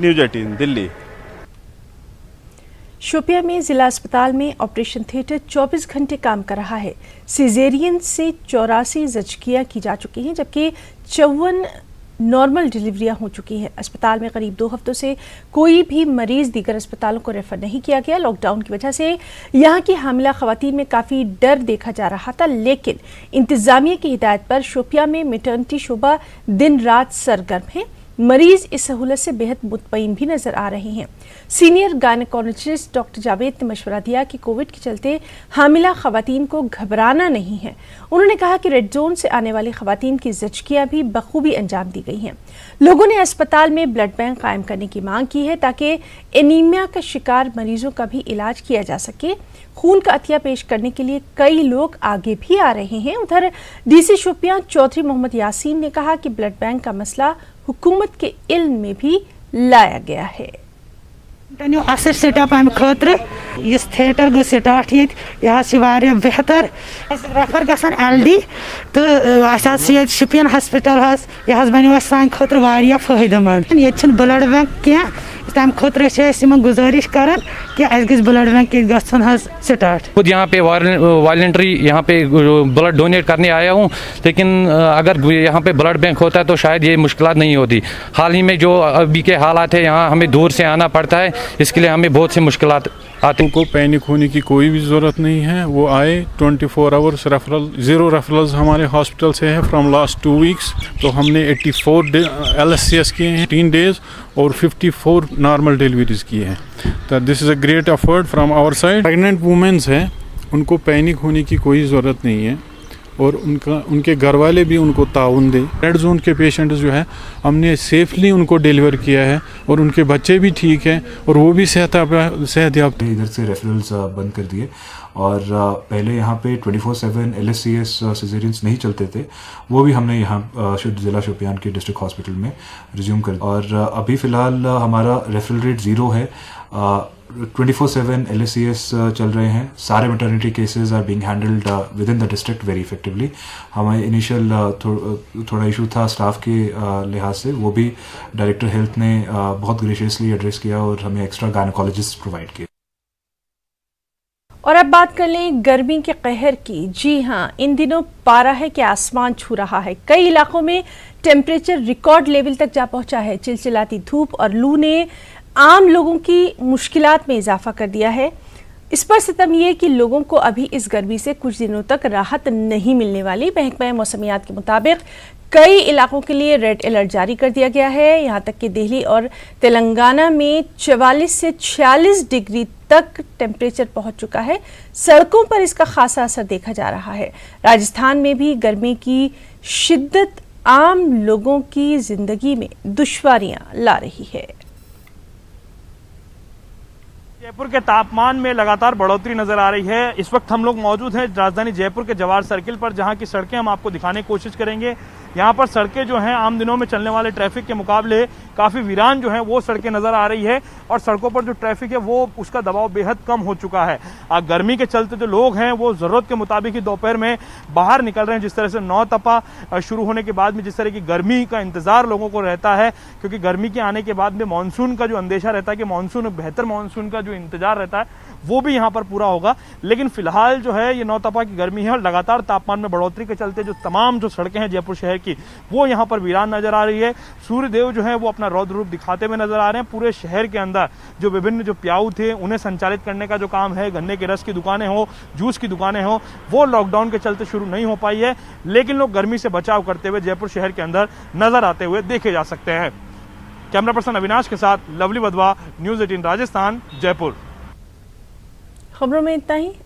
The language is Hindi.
न्यूज़ 18 दिल्ली। शोपियां में जिला अस्पताल में ऑपरेशन थिएटर 24 घंटे काम कर रहा है। सिजेरियन से 84 जचकियां की जा चुकी हैं, जबकि 54 नॉर्मल डिलीवरियां हो चुकी हैं। अस्पताल में करीब 2 हफ्तों से कोई भी मरीज दीगर अस्पतालों को रेफर नहीं किया गया। लॉकडाउन की वजह से यहां की हामिला खवातीन में काफ़ी डर देखा जा रहा था, लेकिन इंतजामिया की हिदायत पर शोपियां में मैटरनिटी शोबा दिन रात सरगर्म है। मरीज इस सहूलत से बेहद मुतमईन भी नजर आ रहे हैं। सीनियर गायनेकोलॉजिस्ट डॉक्टर जावेद ने मशवरा दिया कि कोविड के चलते हामिला खवातीन को घबराना नहीं है। उन्होंने कहा कि रेड जोन से आने वाली खवातीन की जचकियां भी बखूबी अंजाम दी गई हैं। लोगों ने अस्पताल में ब्लड बैंक कायम करने की मांग की है ताकि एनीमिया का शिकार मरीजों का भी इलाज किया जा सके। खून का अतिया पेश करने के लिए कई लोग आगे भी आ रहे हैं। उधर डीसी शोपियां चौधरी मोहम्मद यासीन ने कहा कि ब्लड बैंक का मसला हुकूमत के इल्म में भी लाया गया है। सेटअप अमे खतर इस थिएटर गो स्टार्ट ये बेहतर रेफर गसान LD तो शुपियन हॉस्पिटल यह बनो सान खतर फायदेमंद। ये ब्लड बैंक क्या तम खतर गुजारिश कर कि ब्लड बैंक स्टार्ट। खुद यहाँ पे वॉलंटरी यहाँ पे ब्लड डोनेट करने आया हूँ, लेकिन अगर यहाँ पे ब्लड बैंक होता है तो शायद ये मुश्किलात नहीं होती। हाल ही में जो अभी के हालात है, यहाँ हमें दूर से आना पड़ता है, इसके लिए हमें बहुत सी मुश्किलात आती। उनको पैनिक होने की कोई भी ज़रूरत नहीं है। वो आए 24 आवर्स रेफरल, 0 रेफरल्स हमारे हॉस्पिटल से है फ्रॉम लास्ट 2 वीक्स। तो हमने 84 LSCS किए हैं 3 डेज़ और 54 नॉर्मल डिलीवरीज किए हैं। तो this is a great effort from our side. Pregnant womens हैं, उनको पैनिक होने की कोई ज़रूरत नहीं है और उनके घर वाले भी उनको ताउन दें। रेड जोन के पेशेंट जो है हमने सेफली उनको डिलीवर किया है और उनके बच्चे भी ठीक हैं और वो भी सेहतयाब। इधर से रेफरल्स बंद कर दिए और पहले यहाँ पे 24/7 LSCS सिजेरियंस नहीं चलते थे, वो भी हमने यहाँ ज़िला शोपियान के डिस्ट्रिक्ट हॉस्पिटल में रिज्यूम कर। और अभी फ़िलहाल हमारा रेफरल रेट 0 है। 24/7 LSCS चल रहे हैं। सारे maternity cases are being handled within the district very effectively. हमारे इनिशियल थोड़ा इशू था स्टाफ के लिहाज से, वो भी डायरेक्टर हेल्थ ने बहुत ग्रेशियसली एड्रेस किया और हमें एक्स्ट्रा गायनेकोलॉजिस्ट प्रोवाइड किए। और अब बात कर लें गर्मी के कहर की। जी हाँ, इन दिनों पारा है कि आसमान छू रहा है। कई इलाकों में टेम्परेचर रिकॉर्ड लेवल तक जा पहुंचा है। चिलचिलाती धूप और लू ने आम लोगों की मुश्किलात में इजाफा कर दिया है। इस पर सितम यह कि लोगों को अभी इस गर्मी से कुछ दिनों तक राहत नहीं मिलने वाली। महकमा मौसमियात के मुताबिक कई इलाकों के लिए रेड अलर्ट जारी कर दिया गया है। यहाँ तक कि दिल्ली और तेलंगाना में 44 से 46 डिग्री तक टेम्परेचर पहुंच चुका है। सड़कों पर इसका खासा असर देखा जा रहा है। राजस्थान में भी गर्मी की शिद्दत आम लोगों की जिंदगी में दुश्वारियां ला रही है। जयपुर के तापमान में लगातार बढ़ोतरी नजर आ रही है। इस वक्त हम लोग मौजूद हैं राजधानी जयपुर के जवाहर सर्किल पर, जहां की सड़कें हम आपको दिखाने की कोशिश करेंगे। यहाँ पर सड़कें जो हैं आम दिनों में चलने वाले ट्रैफिक के मुकाबले काफ़ी वीरान जो हैं वो सड़कें नज़र आ रही है और सड़कों पर जो ट्रैफिक है वो उसका दबाव बेहद कम हो चुका है। गर्मी के चलते जो लोग हैं वो ज़रूरत के मुताबिक ही दोपहर में बाहर निकल रहे हैं। जिस तरह से नौ तपा शुरू होने के बाद में जिस तरह की गर्मी का इंतज़ार लोगों को रहता है, क्योंकि गर्मी के आने के बाद में मानसून का जो अंदेशा रहता है कि मानसून बेहतर मानसून का जो इंतजार रहता है वो भी यहाँ पर पूरा होगा। लेकिन फिलहाल जो है ये नौ तपा की गर्मी है और लगातार तापमान में बढ़ोतरी के चलते जो तमाम जो सड़कें हैं जयपुर शहर की वो यहाँ पर वीरान नजर आ रही है। सूर्यदेव जो है वो अपना रौद्र रूप दिखाते हुए नजर आ रहे हैं। पूरे शहर के अंदर जो विभिन्न जो प्याऊ थे उन्हें संचालित करने का जो काम है, गन्ने के रस की दुकानें हो, जूस की दुकानें हो, वो लॉकडाउन के चलते शुरू नहीं हो पाई है। लेकिन लोग गर्मी से बचाव करते हुए जयपुर शहर के अंदर नजर आते हुए देखे जा सकते हैं। कैमरा पर्सन अविनाश के साथ लवली वधवा, न्यूज़ 18 राजस्थान, जयपुर। खबरों में इतना ही।